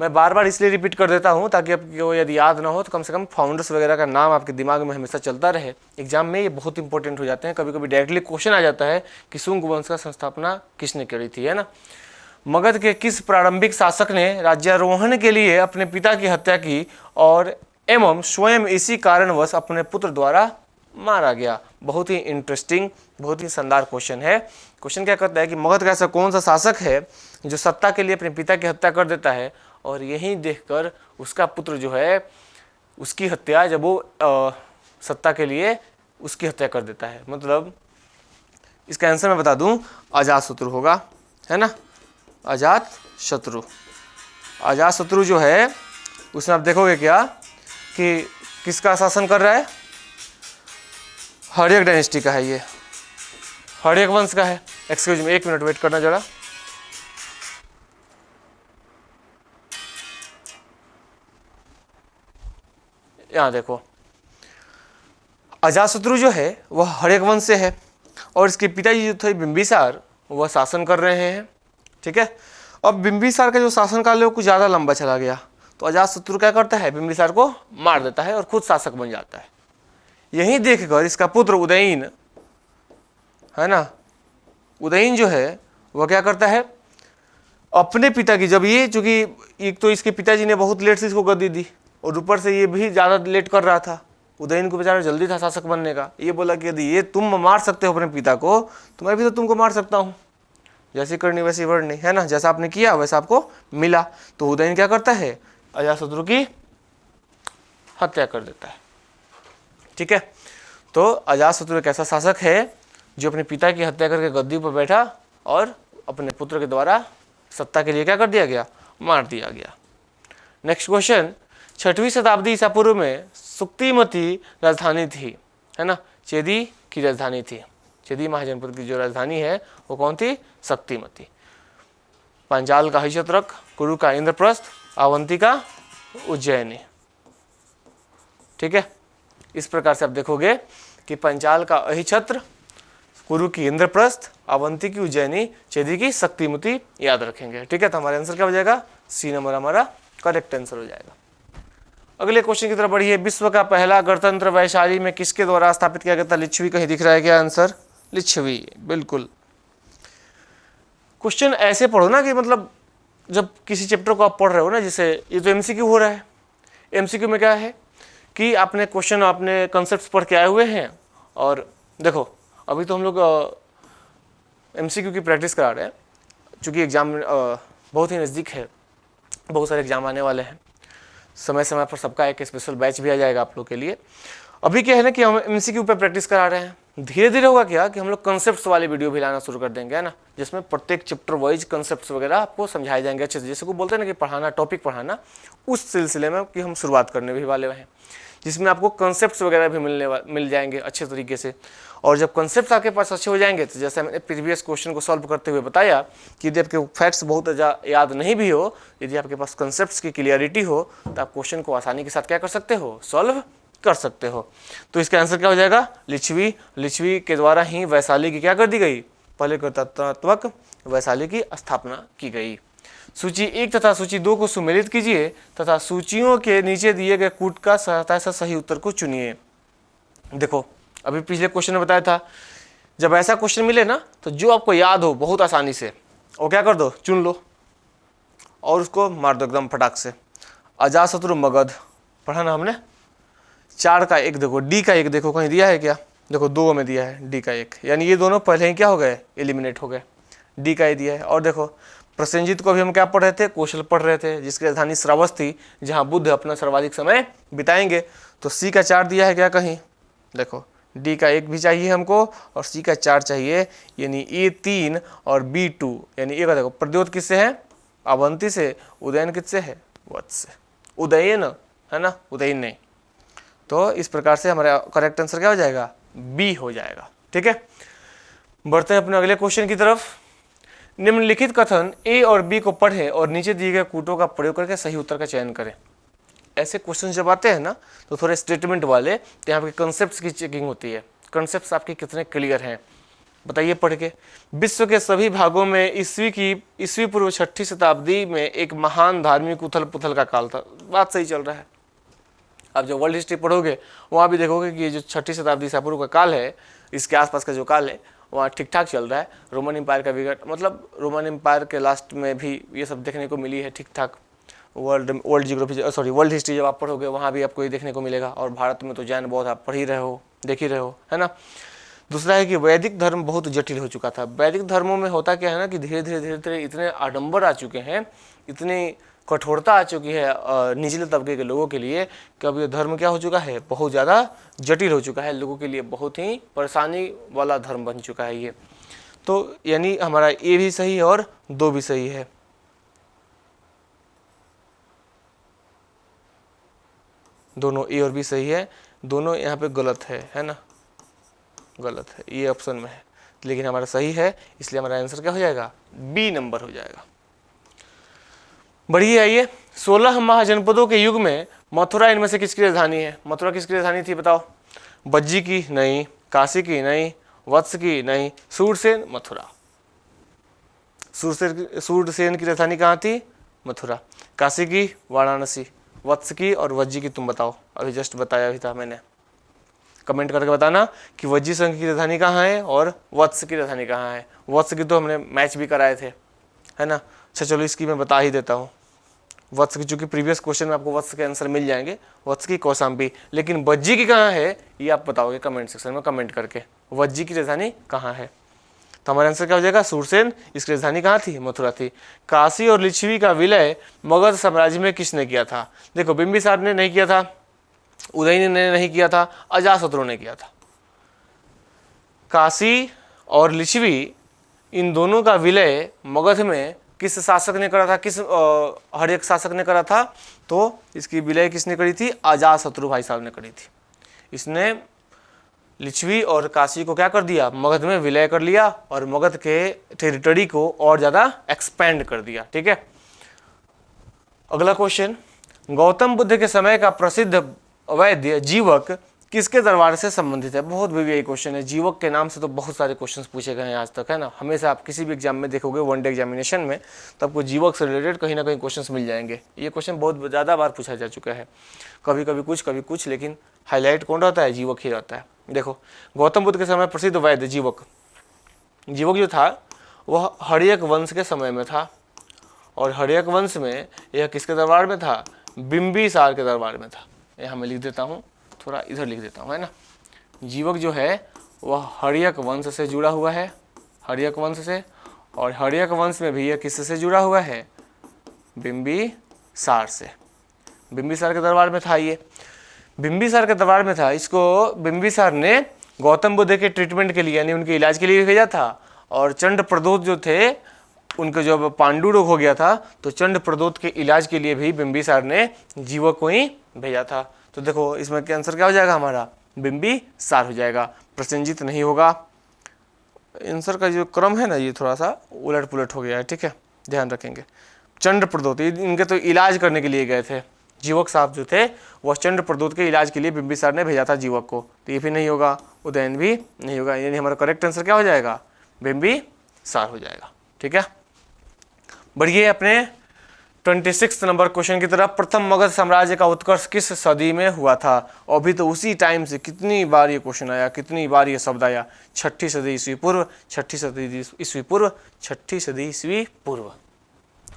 मैं बार बार इसलिए रिपीट कर देता हूँ ताकि आपको यदि याद ना हो तो कम से कम फाउंडर्स वगैरह का नाम आपके दिमाग में हमेशा चलता रहे। एग्जाम में ये बहुत इंपॉर्टेंट हो जाते हैं। कभी कभी डायरेक्टली क्वेश्चन आ जाता है कि शुंग वंश का संस्थापना किसने करी थी, है ना। मगध के किस प्रारंभिक शासक ने राज्यारोहण के लिए अपने पिता की हत्या की और एवं स्वयं इसी कारणवश अपने पुत्र द्वारा मारा गया। बहुत ही इंटरेस्टिंग, बहुत ही शानदार क्वेश्चन है। क्वेश्चन क्या कहता है कि मगध का ऐसा कौन सा शासक है जो सत्ता के लिए अपने पिता की हत्या कर देता है, और यही देखकर उसका पुत्र जो है उसकी हत्या, जब वो सत्ता के लिए उसकी हत्या कर देता है। मतलब इसका आंसर मैं बता दूं, अजातशत्रु होगा, है ना। अजातशत्रु, अजातशत्रु जो है उसमें आप देखोगे क्या कि किसका शासन कर रहा है, हर्यक डायनेस्टी का है, ये हर्यक वंश का है। एक्सक्यूज मी, 1 मिनट वेट करना जरा। यहाँ देखो, अजातशत्रु जो है वह हर्यक वंश से है और इसके पिताजी जो थे बिंबिसार वह शासन कर रहे हैं। ठीक है, अब बिंबिसार का जो शासनकाल है वो कुछ ज़्यादा लंबा चला गया, तो अजातशत्रु क्या करता है, बिंबिसार को मार देता है और खुद शासक बन जाता है। यही देखकर इसका पुत्र उदयीन है ना, उदयीन जो है वह क्या करता है, अपने पिता की, जब ये चूंकि एक तो इसके पिताजी ने बहुत लेट से इसको गद्दी दी और ऊपर से ये भी ज़्यादा लेट कर रहा था, उदयीन को बेचारा जल्दी था शासक बनने का। ये बोला कि यदि ये तुम मार सकते हो अपने पिता को तो मैं भी तो तुमको मार सकता हूँ, जैसी करनी वैसी बढ़नी, है ना, जैसा आपने किया वैसा आपको मिला। तो उदयीन क्या करता है, अजातशत्रु की हत्या कर देता है। ठीक है, तो अजातशत्रु एक ऐसा शासक है जो अपने पिता की हत्या करके गद्दी पर बैठा और अपने पुत्र के द्वारा सत्ता के लिए क्या कर दिया गया, मार दिया गया। नेक्स्ट क्वेश्चन, 6वीं शताब्दी ईसा पूर्व में सुक्तिमती राजधानी थी, है ना, चेदी की राजधानी थी। चेदी महाजनपद की जो राजधानी है वो कौन थी, शक्तिमती। पांचाल का अहिच्छत्रक, कुरु का इंद्रप्रस्थ, अवंती का उज्जैनी। ठीक है, इस प्रकार से आप देखोगे कि पंचाल का अहिच्छत्र, कुरु की इंद्रप्रस्थ, अवंती की उज्जैनी, चेदी की शक्तिमती याद रखेंगे। ठीक है, तो हमारा आंसर क्या हो जाएगा, सी नंबर हमारा करेक्ट आंसर हो जाएगा। अगले क्वेश्चन की तरफ बढ़िए, विश्व का पहला गणतंत्र वैशाली में किसके द्वारा स्थापित किया गया था, लिच्छवी कहीं दिख रहा है क्या आंसर, लिच्छवी, बिल्कुल। क्वेश्चन ऐसे पढ़ो ना कि मतलब जब किसी चैप्टर को आप पढ़ रहे हो ना, जैसे ये तो एमसीक्यू हो रहा है, एमसीक्यू में क्या है कि आपने क्वेश्चन, आपने कंसेप्ट पढ़ के आए हुए हैं और देखो अभी तो हम लोग एमसीक्यू की प्रैक्टिस करा रहे हैं, चूँकि एग्ज़ाम बहुत ही नज़दीक है, बहुत सारे एग्जाम आने वाले हैं, समय समय पर सबका एक स्पेशल बैच भी आ जाएगा आप लोग के लिए। अभी क्या है ना कि हम एमसीक्यू पे प्रैक्टिस करा रहे हैं, धीरे धीरे होगा क्या कि हम लोग कंसेप्ट्स वाले वीडियो भी लाना शुरू कर देंगे, है ना, जिसमें प्रत्येक चैप्टर वाइज कंसेप्ट्स वगैरह आपको समझाए जाएंगे अच्छे से, जैसे को बोलते हैं ना कि पढ़ाना, टॉपिक पढ़ाना, उस सिलसिले में कि हम शुरुआत करने भी वाले हैं, जिसमें आपको कंसेप्ट्स वगैरह भी मिल जाएंगे अच्छे तरीके से। और जब कंसेप्ट आपके पास अच्छे हो जाएंगे तो जैसे मैंने प्रीवियस क्वेश्चन को सॉल्व करते हुए बताया कि यदि आपके फैक्ट्स बहुत याद नहीं भी हो, यदि आपके पास कंसेप्ट्स की क्लियरिटी हो तो आप क्वेश्चन को आसानी के साथ क्या कर सकते हो, सॉल्व कर सकते हो। तो इसका आंसर क्या हो जाएगा, लिच्छवी। लिच्छवी के द्वारा ही वैशाली की क्या कर दी गई, पहले गणतंत्रात्मक वैशाली की स्थापना की गई। सूची 1 तथा सूची 2 को सुमेलित कीजिए तथा सूचियों के नीचे दिए गए कूट का सहायता से सही उत्तर को चुनिए। देखो अभी पिछले क्वेश्चन में बताया था, जब ऐसा क्वेश्चन मिले ना तो जो आपको याद हो बहुत आसानी से वो क्या कर दो, चुन लो और उसको मार दो एकदम फटाक से। अजातशत्रु मगध पढ़ा ना हमने, 4 का 1 देखो, डी का 1 देखो कहीं दिया है क्या, देखो 2 में दिया है डी का 1, यानी ये दोनों पहले ही क्या हो गए, एलिमिनेट हो गए, डी का ही दिया है। और देखो प्रसेनजीत को भी हम क्या पढ़ रहे थे, कौशल पढ़ रहे थे, जिसकी राजधानी श्रावस थी, जहाँ बुद्ध अपना सर्वाधिक समय बिताएंगे। तो सी का 4 दिया है क्या कहीं, देखो डी का 1 भी चाहिए हमको और सी का 4 चाहिए, यानी ए 3 और बी 2, यानी ए का देखो प्रद्योत किससे है, अवंती से, उदयन किससे है, वत्स से, उदयन है ना, उदयन नहीं। तो इस प्रकार से हमारा करेक्ट आंसर क्या हो जाएगा, बी हो जाएगा। ठीक है, बढ़ते हैं अपने अगले क्वेश्चन की तरफ। निम्नलिखित कथन ए और बी को पढ़ें और नीचे दिए गए कूटों का प्रयोग करके सही उत्तर का चयन करें। ऐसे क्वेश्चन जब आते हैं ना तो थोड़े स्टेटमेंट वाले, तो यहाँ पे कंसेप्ट की चेकिंग होती है, कंसेप्ट आपके कितने क्लियर हैं, बताइए पढ़ के। विश्व के सभी भागों में ईस्वी पूर्व 6ठी शताब्दी में एक महान धार्मिक उथल पुथल का काल था। बात सही चल रहा है। आप जो वर्ल्ड हिस्ट्री पढ़ोगे वहाँ भी देखोगे कि ये जो 6ठी शताब्दी ईसा पूर्व का काल है, इसके आसपास का जो काल है वहाँ ठीक ठाक चल रहा है। रोमन एम्पायर का विघट, मतलब रोमन एम्पायर के लास्ट में भी ये सब देखने को मिली है ठीक ठाक। World geography sorry world history जब आप पढ़ोगे वहाँ भी आपको ये देखने को मिलेगा। और भारत में तो जैन बौद्ध आप पढ़ ही रहे हो, देख ही रहे हो, है ना। दूसरा है कि वैदिक धर्म बहुत जटिल हो चुका था। वैदिक धर्मों में होता क्या है ना कि धीरे धीरे इतने आडंबर आ चुके हैं, इतनी कठोरता आ चुकी है निचले तबके के लोगों के लिए कि अब ये धर्म क्या हो चुका है, बहुत ज़्यादा जटिल हो चुका है, लोगों के लिए बहुत ही परेशानी वाला धर्म बन चुका है ये। तो यानी हमारा ए भी सही है और 2 भी सही है। दोनों ए और बी सही है, दोनों यहाँ पे गलत है ना, गलत है, ये ऑप्शन में है, लेकिन हमारा सही है, इसलिए हमारा आंसर क्या हो जाएगा, बी नंबर हो जाएगा। बढ़िए आइए, 16 महाजनपदों के युग में मथुरा इनमें से किसकी राजधानी है? मथुरा किसकी राजधानी थी बताओ? बज्जी की नहीं, काशी की नहीं, वत्स की नहीं, सूरसेन मथुरा। सूरसेन की राजधानी कहाँ थी? मथुरा। काशी की वाराणसी, वत्स की और वज्जी की तुम बताओ, अभी जस्ट बताया भी था मैंने। कमेंट करके बताना कि वज्जी संघ की राजधानी कहाँ है और वत्स की राजधानी कहाँ है। वत्स की तो हमने मैच भी कराए थे, है ना। अच्छा चलो इसकी मैं बता ही देता हूँ। वत्स की, चूंकि प्रीवियस क्वेश्चन में आपको वत्स के आंसर मिल जाएंगे, वत्स की कौशाम्बी, लेकिन वज्जी की कहाँ है ये आप बताओगे कमेंट सेक्शन में कमेंट करके। वज्जी की राजधानी कहाँ है? तो हमारा आंसर क्या हो जाएगा? सूरसेन। इसकी राजधानी कहाँ थी? मथुरा थी। काशी और लिच्छवी का विलय मगध साम्राज्य में किसने किया था? देखो बिंबिसार ने नहीं किया था, उदयन ने नहीं किया था, अजातशत्रु ने किया था। काशी और लिच्छवी इन दोनों का विलय मगध में किस शासक ने करा था? किस हर एक शासक ने करा था? तो इसकी विलय किसने करी थी? अजातशत्रु भाई साहब ने करी थी। इसने लिच्छवी और काशी को क्या कर दिया? मगध में विलय कर लिया और मगध के टेरिटरी को और ज्यादा एक्सपेंड कर दिया। ठीक है, अगला क्वेश्चन, गौतम बुद्ध के समय का प्रसिद्ध वैद्य जीवक किसके दरबार से संबंधित है? बहुत भी क्वेश्चन है। जीवक के नाम से तो बहुत सारे क्वेश्चंस पूछे गए हैं आज तक, है ना। हमेशा आप किसी भी एग्जाम में देखोगे, वनडे एग्जामिनेशन में, तो आपको जीवक से रिलेटेड कहीं ना कहीं क्वेश्चंस मिल जाएंगे। ये क्वेश्चन बहुत ज़्यादा बार पूछा जा चुका है, कभी कभी कुछ, लेकिन हाईलाइट कौन रहता है? जीवक ही रहता है। देखो, गौतम बुद्ध के समय प्रसिद्ध वैद्य जीवक जो था वह हर्यक वंश के समय में था, और हर्यक वंश में यह किसके दरबार में था? बिंबिसार के दरबार में था। यहाँ मैं लिख देता हूँ, थोड़ा इधर लिख देता हूँ, है ना। जीवक जो है वह हर्यक वंश से जुड़ा हुआ है, हर्यक वंश से, और हर्यक वंश में भी यह किससे जुड़ा हुआ है? बिंबिसार से। बिंबिसार के दरबार में था, ये बिंबिसार के दरबार में था। इसको बिंबिसार ने गौतम बुद्ध के ट्रीटमेंट के लिए, यानी उनके इलाज के लिए भेजा था। और चंड प्रदोत जो थे, उनको जब पांडु रोग हो गया था, तो चंड प्रदोत के इलाज के लिए भी बिंबिसार ने जीवक को ही भेजा था। तो देखो इसमें क्या आंसर क्या हो जाएगा हमारा? बिंबिसार हो जाएगा, प्रसेनजीत नहीं होगा। आंसर का जो क्रम है ना, ये थोड़ा सा उलट पुलट हो गया है, ठीक है, ध्यान रखेंगे। चंड प्रदोत इनके तो इलाज करने के लिए गए थे। जीवक साहब जो थे वह चंड प्रदोत के इलाज के लिए बिंबिसार ने भेजा था जीवक को, तो ये भी नहीं होगा, उदयन भी नहीं होगा, यानी हमारा करेक्ट आंसर क्या हो जाएगा? बिंबिसार हो जाएगा। ठीक है, बढ़िए अपने 26 नंबर क्वेश्चन की तरफ। प्रथम मगध साम्राज्य का उत्कर्ष किस सदी में हुआ था? अभी तो उसी टाइम से कितनी बार ये क्वेश्चन आया, कितनी बार ये शब्द आया। 6ठी सदी ईस्वी पूर्व, 6ठी सदी ईस्वी पूर्व, 6ठी सदी ईस्वी पूर्व।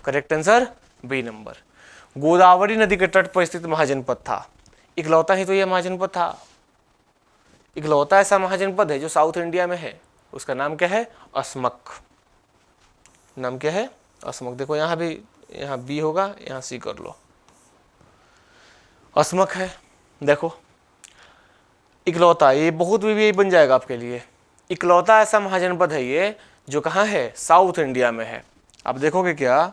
Correct answer B number. Godavari नदी के तट पर स्थित महाजनपद था। इकलौता ही तो यह महाजनपद था, इकलौता ऐसा महाजनपद है जो साउथ इंडिया में है। उसका नाम क्या है? अस्मक। नाम क्या है? अस्मक। देखो यहाँ भी, यहाँ बी होगा, यहाँ सी कर लो, अस्मक है। देखो इकलौता, ये बहुत भी बन जाएगा आपके लिए। इकलौता ऐसा महाजनपद है ये जो कहाँ है? साउथ इंडिया में है। आप देखोगे क्या,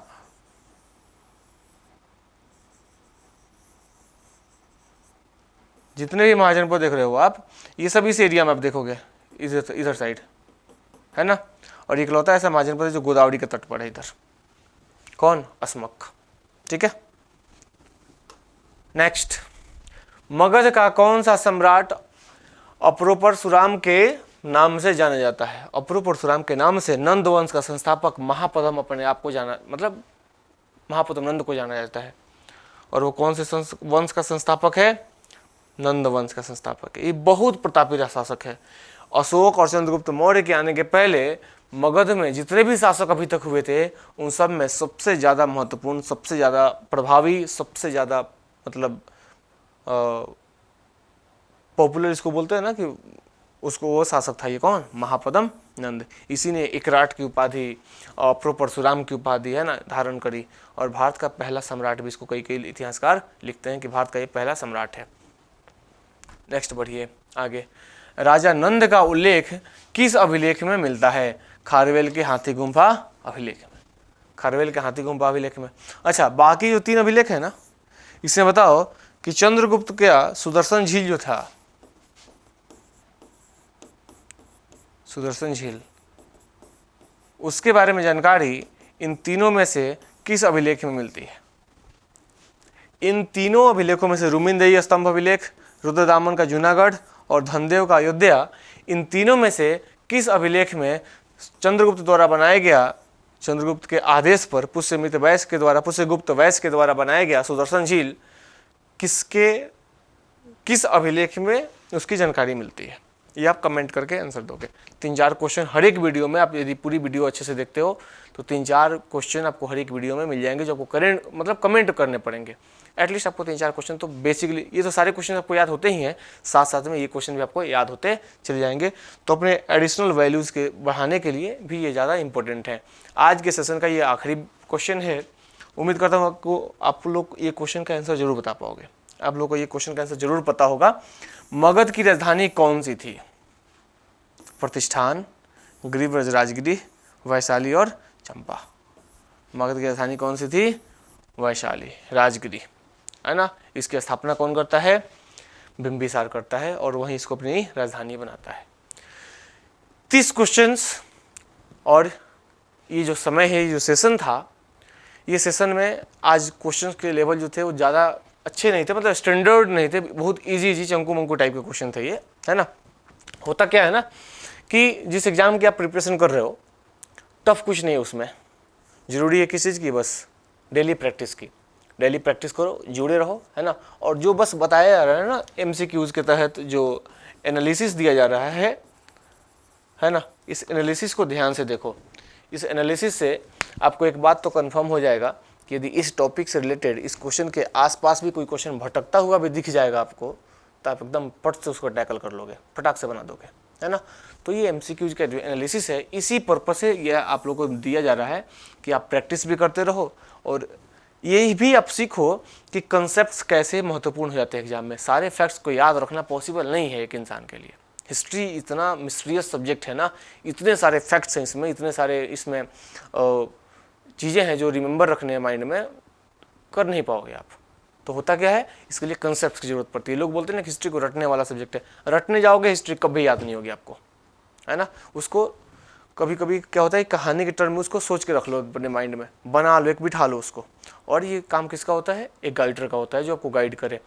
जितने भी महाजनपद देख रहे हो आप, ये सब इस एरिया में आप देखोगे, इधर साइड, है ना। और इकलौता ऐसा महाजनपद है जो गोदावरी के तट पर है इधर। कौन? अस्मक। ठीक है, नेक्स्ट, मगध का कौन सा सम्राट अप्रो परशुराम के नाम से जाना जाता है? अप्रो परशुराम के नाम से नंद वंश का संस्थापक महापद्म अपने आप को जाना, मतलब महापद्म नंद को जाना जाता है। और वो कौन से वंश का संस्थापक है? नंद वंश का संस्थापक है। ये बहुत प्रतापी शासक है। अशोक और चंद्रगुप्त मौर्य के आने के पहले मगध में जितने भी शासक अभी तक हुए थे, उन सब में सबसे ज़्यादा महत्वपूर्ण, सबसे ज़्यादा प्रभावी, सबसे ज़्यादा मतलब पॉपुलर इसको बोलते हैं ना, कि उसको वो शासक था। ये कौन? महापद्म नंद। इसी ने इकराट की उपाधि, अप्रो परशुराम की उपाधि, है ना, धारण करी। और भारत का पहला सम्राट भी, इसको कई इतिहासकार लिखते हैं कि भारत का ये पहला सम्राट है। नेक्स्ट बढ़िए आगे। राजा नंद का उल्लेख किस अभिलेख में मिलता है? खारवेल के हाथी गुम्फा अभिलेख में। खारवेल के हाथी गुम्फा अभिलेख में। अच्छा, बाकी जो 3 अभिलेख है ना, इसमें बताओ कि चंद्रगुप्त का सुदर्शन झील जो था, सुदर्शन झील, उसके बारे में जानकारी इन तीनों में से किस अभिलेख में मिलती है? इन तीनों अभिलेखों में से रूमिनदेही स्तंभ अभिलेख, रुद्रदामन का जूनागढ़ और धनदेव का अयोध्या, इन तीनों में से किस अभिलेख में चंद्रगुप्त द्वारा बनाया गया, चंद्रगुप्त के आदेश पर पुष्यमित्र वैश्य के द्वारा, पुष्यगुप्त वैश्य के द्वारा बनाया गया सुदर्शन झील, किस अभिलेख में उसकी जानकारी मिलती है? ये आप कमेंट करके आंसर दोगे। 3-4 क्वेश्चन हर एक वीडियो में, आप यदि पूरी वीडियो अच्छे से देखते हो तो 3-4 क्वेश्चन आपको हर एक वीडियो में मिल जाएंगे, जो आपको कमेंट करने पड़ेंगे। एटलीस्ट आपको 3-4 क्वेश्चन तो बेसिकली, ये तो सारे क्वेश्चन आपको याद होते ही हैं, साथ साथ में ये क्वेश्चन भी आपको याद होते चले जाएंगे। तो अपने एडिशनल वैल्यूज़ के बढ़ाने के लिए भी ये ज़्यादा इंपॉर्टेंट है। आज के सेशन का ये आखिरी क्वेश्चन है। उम्मीद करता हूँ आप लोग ये क्वेश्चन का आंसर जरूर बता पाओगे। आप लोग को ये क्वेश्चन का आंसर जरूर पता होगा। मगध की राजधानी कौन सी थी? प्रतिष्ठान, गिरिव्रज राजगिरी, वैशाली और चंपा। मगध की राजधानी कौन सी थी? वैशाली, राजगिरी, है ना। इसकी स्थापना कौन करता है? बिंबिसार करता है और वहीं इसको अपनी राजधानी बनाता है। 30 क्वेश्चंस और ये जो समय है, ये जो सेशन था, ये सेशन में आज क्वेश्चंस के लेवल जो थे वो ज़्यादा अच्छे नहीं थे, मतलब स्टैंडर्ड नहीं थे, बहुत इजी चंकू मंकू टाइप के क्वेश्चन थे ये, है ना। होता क्या है ना कि जिस एग्जाम की आप प्रिपरेशन कर रहे हो, टफ कुछ नहीं है उसमें। ज़रूरी है किस चीज़ की? बस डेली प्रैक्टिस की। डेली प्रैक्टिस करो, जुड़े रहो, है ना। और जो बस बताया जा रहा है ना MCQs के तहत जो एनालिसिस दिया जा रहा है ना, इस एनालिसिस को ध्यान से देखो। इस एनालिसिस से आपको एक बात तो कंफर्म हो जाएगा कि यदि इस टॉपिक से रिलेटेड इस क्वेश्चन के आसपास भी कोई क्वेश्चन भटकता हुआ भी दिख जाएगा आपको, तो आप एकदम पट से उसको टैकल कर लोगे, फटाक से बना दोगे, है ना। तो ये MCQs का जो एनालिसिस है, इसी पर्पस से यह आप लोगों को दिया जा रहा है कि आप प्रैक्टिस भी करते रहो और ये भी आप सीखो कि कंसेप्ट्स कैसे महत्वपूर्ण हो जाते हैं एग्जाम में। सारे फैक्ट्स को याद रखना पॉसिबल नहीं है एक इंसान के लिए। हिस्ट्री इतना मिस्टीरियस सब्जेक्ट है ना, इतने सारे फैक्ट्स हैं इसमें, इतने सारे इसमें चीज़ें हैं जो रिमेंबर रखने हैं माइंड में, कर नहीं पाओगे आप। तो होता क्या है, इसके लिए कंसेप्ट्स की जरूरत पड़ती है। लोग बोलते हैं ना हिस्ट्री को रटने वाला सब्जेक्ट है, रटने जाओगे हिस्ट्री कभी याद नहीं होगी आपको, है ना। उसको कभी कभी क्या होता है, कहानी के टर्म में उसको सोच के रख लो अपने माइंड में, बना लो, एक बिठा लो उसको। और ये काम किसका होता है? एक गाइडर का होता है जो आपको गाइड करे।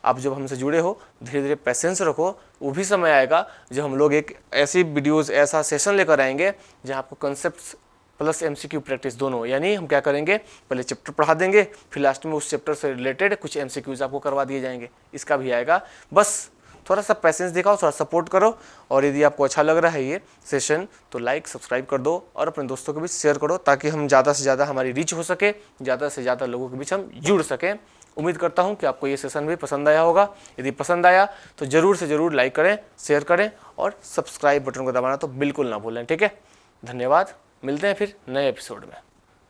आप जब हमसे जुड़े हो, धीरे धीरे पैसेंस रखो, वो भी समय आएगा जब हम लोग एक ऐसी वीडियोज़, ऐसा सेशन लेकर आएंगे जहाँ आपको कंसेप्ट प्लस MCQ प्रैक्टिस दोनों, यानी हम क्या करेंगे, पहले चैप्टर पढ़ा देंगे, फिर लास्ट में उस चैप्टर से रिलेटेड कुछ MCQs आपको करवा दिए जाएंगे। इसका भी आएगा। बस थोड़ा सा पैसेंस दिखाओ, थोड़ा सपोर्ट करो। और यदि आपको अच्छा लग रहा है ये सेशन तो लाइक सब्सक्राइब कर दो और अपने दोस्तों के बीच शेयर करो, ताकि हम ज़्यादा से ज़्यादा हमारी रीच हो सके, ज़्यादा से ज़्यादा लोगों के बीच हम जुड़ सकें। उम्मीद करता हूँ कि आपको ये सेशन भी पसंद आया होगा। यदि पसंद आया तो ज़रूर से ज़रूर लाइक करें, शेयर करें और सब्सक्राइब बटन को दबाना तो बिल्कुल ना भूलें। ठीक है, धन्यवाद। मिलते हैं फिर नए एपिसोड में।